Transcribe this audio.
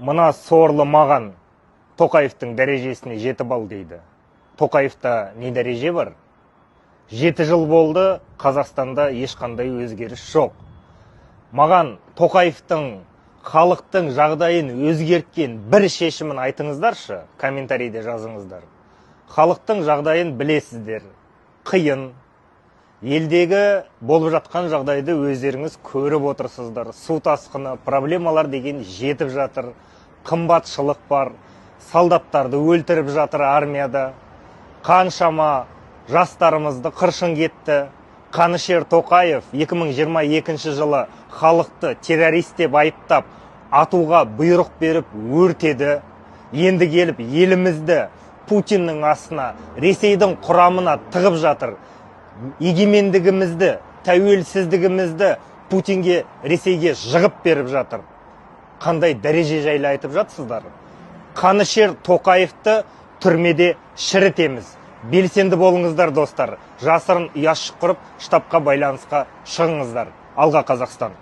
Мына сорлы маған Тоқаевтың дәрежесіне жетіп ал дейді. Тоқаевта не дәреже бар? 7 жыл болды, Қазақстанда ешқандай өзгеріс жоқ. Маған Тоқаевтың халықтың жағдайын өзгерткен бір шешімін айтыңыздаршы, комментарийде жазыңыздар. Халықтың жағдайын білесіздер. Қиын. Елдегі болып жатқан жағдайды өздеріңіз көріп отырсыздар. Су тасқыны, проблемалар деген жетіп жатыр. Қымбатшылық бар. Солдаттарды өлтіріп жатыр армияда. Қаншама жастарымызды қыршын кетті. Қанішер Тоқаев 2022 жылы халықты террорист деп айыптап, атуға бұйрық беріп өртеді. Енді келіп елімізді Путиннің астына, Ресейдің құрамына тығып жатыр. Егемендігімізді, тәуелсіздігімізді Путинге, Ресейге жығып беріп жатыр. Қандай дәреже жайлы айтып жатсыздар? Қанішер Тоқаевты түрмеде шірітеміз. Белсенді болыңыздар, достар. Жасырын ұяшық құрып, штабқа байланысқа шығыңыздар. Алға Қазақстан!